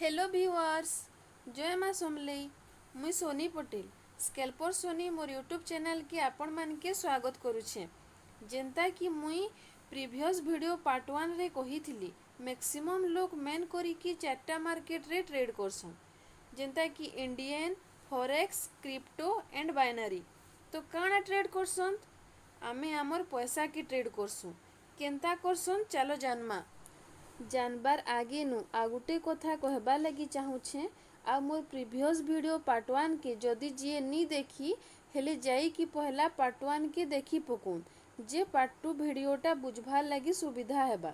Hello viewers, जय माँ समलेई। मुई सोनी पटेल स्केल्पर सोनी मोर यूट्यूब चैनल के आपण मान के स्वागत करुछे। जेंता कि मुई प्रीवियस वीडियो पार्ट 1 रे कही थी मैक्सिमम लोग मेन करी कि चारटा मार्केट रे ट्रेड करसन, जेंता कि Indian, forex, crypto and binary. तो काना ट्रेड करसन? आमे आमर पैसा की ट्रेड करसुँ। केंता करसन चलो जानमा। जानबार आगे नु आ गुटे कथा कहबा लगी चाहूछे। आ मोर प्रीवियस वीडियो पार्ट 1 के जदि जी नी देखी हेले जाई कि पहला पार्ट 1 के देखी पकुन, जे पार्ट 2 वीडियोटा बुझबार लगी सुविधा हेबा।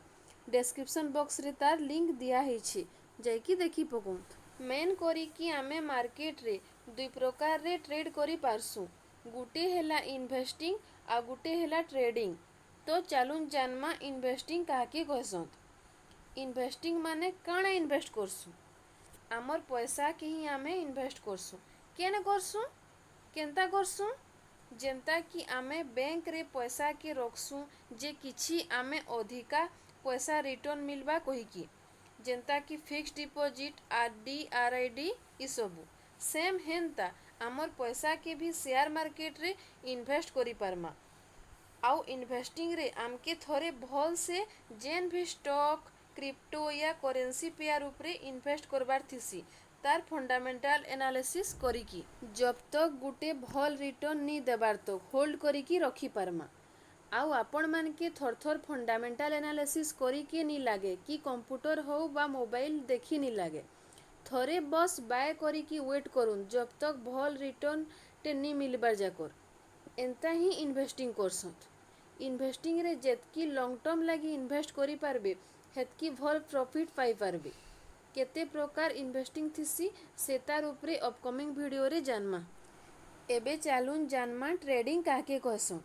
डिस्क्रिप्शन बॉक्स रे तार लिंक दिया हेछि, जाई कि देखी पकुन। मेन करी कि आमे मार्केट रे दुई प्रकार रे ट्रेड करी पारसु। गुटे हेला इन्वेस्टिंग आ गुटे हेला ट्रेडिंग। तो चालुन जानमा इन्वेस्टिंग काके कहसन। इन्वेस्टिंग माने काना इन्वेस्ट करसु। आमर पैसा के ही आमे इन्वेस्ट करसु। केने करसु? केंता करसु? जेंता कि आमे बैंक रे पैसा के रखसु, जे किछि आमे अधिका पैसा रिटर्न मिलबा कहिकी, जेंता कि फिक्स डिपॉजिट, आरडी, आरआईडी ई सबु। सेम हेंता आमर पैसा के भी शेयर मार्केट रे इन्वेस्ट करी पारमा। आउ इन्वेस्टिंग रे आमके थोरे भल से जेन भी स्टॉक, क्रिप्टो या करेंसी पेयर उपरे इन्वेस्ट करबार थिसी, तार फंडामेंटल एनालिसिस करिकी जब तक गुटे भल रिटर्न नी देबार तक होल्ड करिकी रखी पारमा। आउ आपण मान के थर थर फंडामेंटल एनालिसिस करिके नी लागे कि कंप्यूटर हो बा मोबाइल देखी नी लागे। थरे बस बाय करिकी वेट करुन जब तक भल रिटर्न टे नी मिलबार जाकर। एंता ही इन्वेस्टिंग करसन। इन्वेस्टिंग रे जेतकी लॉन्ग टर्म लगी इन्वेस्ट करी पारबे हेतकी भल प्रॉफिट पाई पारबे। केते प्रकार इन्वेस्टिंग थिसी से तार उपरे अपकमिंग वीडियो रे जानमा। एबे चालुन जानमा ट्रेडिंग काके कहसन।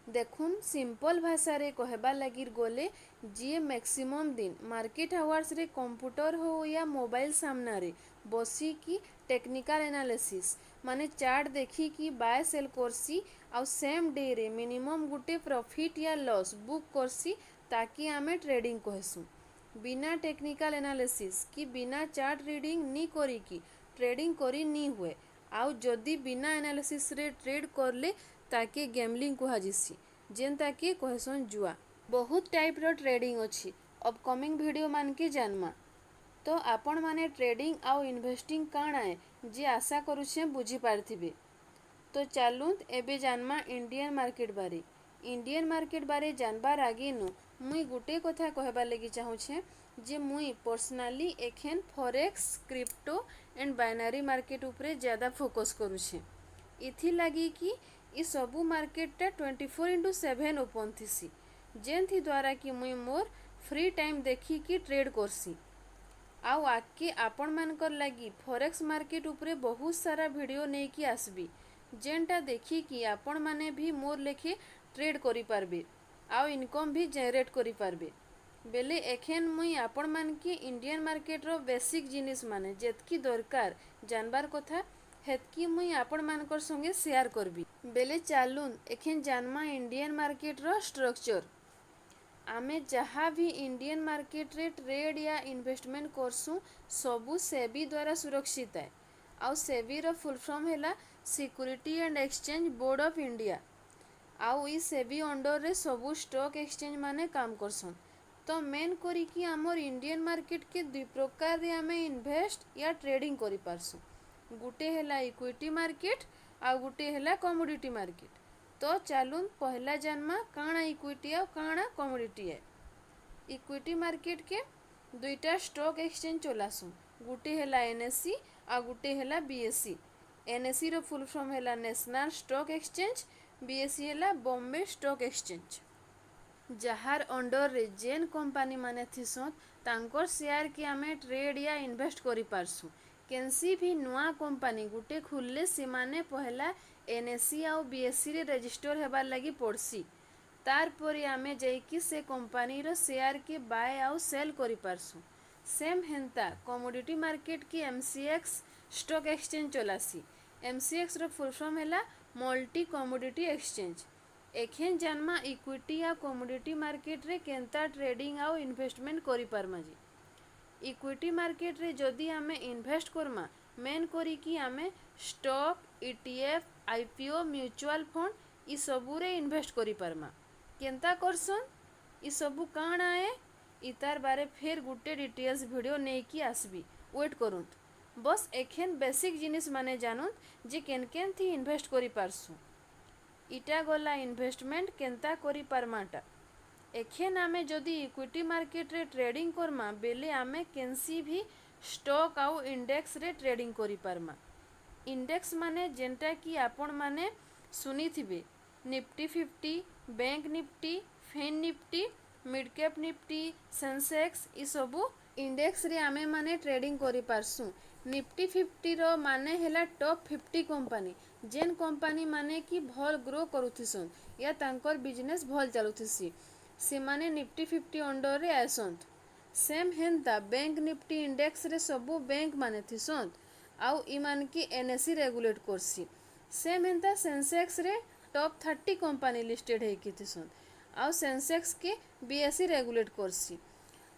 देखुन सिंपल भाषा रे कहबा लगी गोले जी मैक्सिमम दिन मार्केट आवर्स रे कंप्यूटर हो या मोबाइल सामना रे बसी की टेक्निकल एनालिसिस माने चार्ट देखी कि बाय सेल करसी आउ सेम डे रे मिनिमम गुटे प्रॉफिट या लॉस बुक करसी, ताकि आमे ट्रेडिंग कहसु। बिना टेक्निकल एनालिसिस कि बिना चार्ट रीडिंग नी करी कि ट्रेडिंग करी नी हुए। आउ जदि बिना एनालिसिस रे ट्रेड करले ताके गैम्बलिंग कुहाजिसी, जेनता के कहसन जुआ। बहुत टाइप रो ट्रेडिंग अछि, अपकमिंग वीडियो मान के जानमा। तो आपण माने ट्रेडिंग आउ इन्वेस्टिंग काना है जे आशा करूछे बुझी पारथिबे। तो चालुन एबे जानमा इंडियन मार्केट बारे। इंडियन मार्केट बारे जानबार आगे नु मुई गुटे कथा कहबा लगी चाहूछे, जे मुई पर्सनाली एखेन forex, crypto and binary market उपरे ज़्यादा फोकस करूछे। इथि लगी कि ई सबू मार्केटटा 24x7 ओपन थिसी, जेन थी द्वारा कि मुई मोर फ्री टाइम देखी कि ट्रेड करसी। आउ आके आपण मानकर लगी फॉरेक्स मार्केट उपरे बहुत सारा वीडियो नहीं कि आसबी, जेनटा देखी कि आपण माने भी मोर लेखे ट्रेड करी पारबे आउ इनकम भी जनरेट करी पारबे। बेले एखेन मुई आपण मान के इंडियन मार्केट रो बेसिक जिनिस माने जेतकी दरकार जानबार कथा हेतकी मुई आपण मानकर संगे शेयर करबी। बेले चालुन एखेन जानमा इंडियन मार्केट रो स्ट्रक्चर। आमे जहाँ भी इंडियन मार्केट रे ट्रेड या इन्वेस्टमेंट करसु सबू सेबी द्वारा सुरक्षित है। आउ सेबी रो फुल फॉर्म हैला security and exchange board of India. आउ ई सेबी अंडर रे सबू स्टॉक एक्सचेंज माने काम करसन। तो मेन करी कि आमर इंडियन मार्केट के दुई प्रकार रे आमे इन्वेस्ट या ट्रेडिंग करी पारसु। गुटे हैला इक्विटी मार्केट आउ गुटे हैला कमोडिटी मार्केट। तो चालुन पहला जानमा काना इक्विटी और काना कमोडिटी है। इक्विटी मार्केट के दुईटा स्टॉक एक्सचेंज चलासु, गुटे हैला एनएससी आ गुटे हैला बीएससी। एनएससी रो फुल फॉर्म हैला नेशनल स्टॉक एक्सचेंज, बीएससी हैला बॉम्बे स्टॉक एक्सचेंज। जहार अंडर रे जेन कंपनी माने थिसन तांकर शेयर के आमे ट्रेड या इन्वेस्ट करी पारसु। केनसी भी नुआ कंपनी गुटे खुलले से माने पहला एनएससी आउ बीएससी रे रजिस्टर हेबार लगी पड़सी। तार परे आमे जाइकी से कंपनी रो शेयर के बाय आउ सेल करी पारसु। सेम हेंता कमोडिटी मार्केट की एमसीएक्स स्टॉक एक्सचेंज चलासी। एमसीएक्स रो फुल फॉर्म हैला मल्टी कमोडिटी एक्सचेंज। एखेन जानमा इक्विटी या कमोडिटी मार्केट रे केंता ट्रेडिंग आउ इन्वेस्टमेंट करी पारमा जी। इक्विटी मार्केट रे जदि आमे इन्वेस्ट करमा मेन करी कि आमे stock ETF IPO mutual fund इ सबू रे इन्वेस्ट करि परमा केनता करसन इ सबू काଣା ए इतार बारे फिर गुटे डिटेल्स वीडियो नै कि आसबी वेट करूँ बस एखेन बेसिक जिनिस माने जानून जे केन केन थी इन्वेस्ट करि पारसु इटा गला इन्वेस्टमेंट केनता करि पारमाटा एखेन आमे जदि इक्विटी मार्केट रे ट्रेडिंग करमा बेले आमे केनसी भी स्टॉक आउ इंडेक्स रे ट्रेडिंग करि पारमा इंडेक्स माने जेनटा कि आपण माने सुनी थिबे Nifty 50 bank Nifty Fin Nifty mid cap Nifty Sensex इ सबू इंडेक्स रे आमे माने ट्रेडिंग करि पारसु निफ्टी 50 रो माने हेला टॉप 50 कंपनी जेन कंपनी माने कि भल ग्रो करूथिसन या तांकर बिजनेस भल चलुथिसी से माने निफ्टी 50 अंडर रे आसंत सेम हेंता बैंक निफ्टी इंडेक्स रे सबू बैंक माने थिसन आउ इ मान की एनएससी रेगुलेट करसी सेम हेंता सेंसेक्स रे टॉप 30 कंपनी लिस्टेड है कि थिसन आउ सेंसेक्स के बीएसई रेगुलेट करसी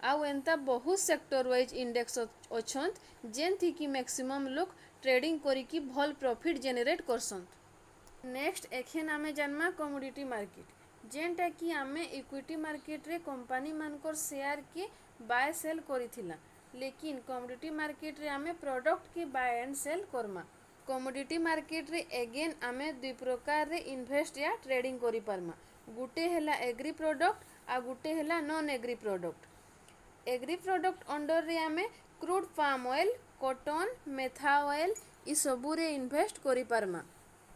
आउ एंता बहुत सेक्टर वाइज इंडेक्स अछंत जेन थी कि मैक्सिमम लोग ट्रेडिंग करी कि भल प्रॉफिट जनरेट करसंत नेक्स्ट एखेन आमे जानमा कमोडिटी मार्केट जेनटा कि आमे इक्विटी मार्केट रे कंपनी मानकर शेयर के बाय सेल करिथिला लेकिन कमोडिटी मार्केट रे आमे प्रोडक्ट के बाय एंड सेल करमा कमोडिटी मार्केट रे अगेन आमे दुई प्रकार रे इन्वेस्ट या ट्रेडिंग करि पारमा गुटे हेला एग्री प्रोडक्ट आ गुटे हेला non agri product agri product under रे आमे crude palm oil cotton mentha oil इ सबू रे इन्वेस्ट करि पारमा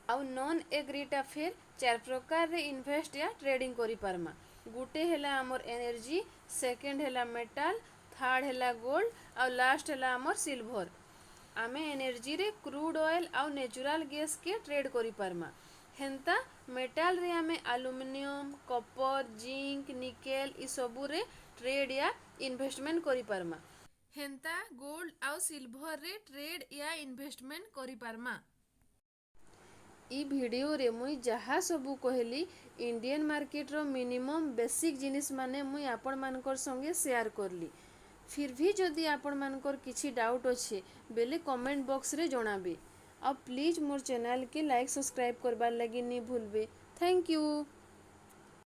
आउ नॉन एग्रीटा फिर चार प्रकार रे इन्वेस्ट या ट्रेडिंग करि पारमा गुटे हेला हमर एनर्जी सेकंड हेला मेटल थर्ड हेला गोल्ड आउ लास्ट हेला हमर सिल्वर आमे एनर्जी रे क्रूड ऑयल आउ नेचुरल गैस के ट्रेड करि पारमा हेंता मेटल रे आमे एल्युमिनियम कॉपर जिंक निकेल इ सबू रे ट्रेड या इन्वेस्टमेंट करि पारमा हेंता गोल्ड आउ सिल्वर रे ट्रेड या इन्वेस्टमेंट करि पारमा इ वीडियो रे मुई जहा सबू कहली इंडियन मार्केट रो मिनिमम बेसिक जिनिस माने मुई आपण मानकर संगे शेयर करली फिर भी जदि आपण मानकर किछि डाउट अछि बेले कमेंट बॉक्स रे जणाबे और प्लीज मोर चैनल के लाइक सब्सक्राइब करबार लगी नहीं भूलबे थैंक यू।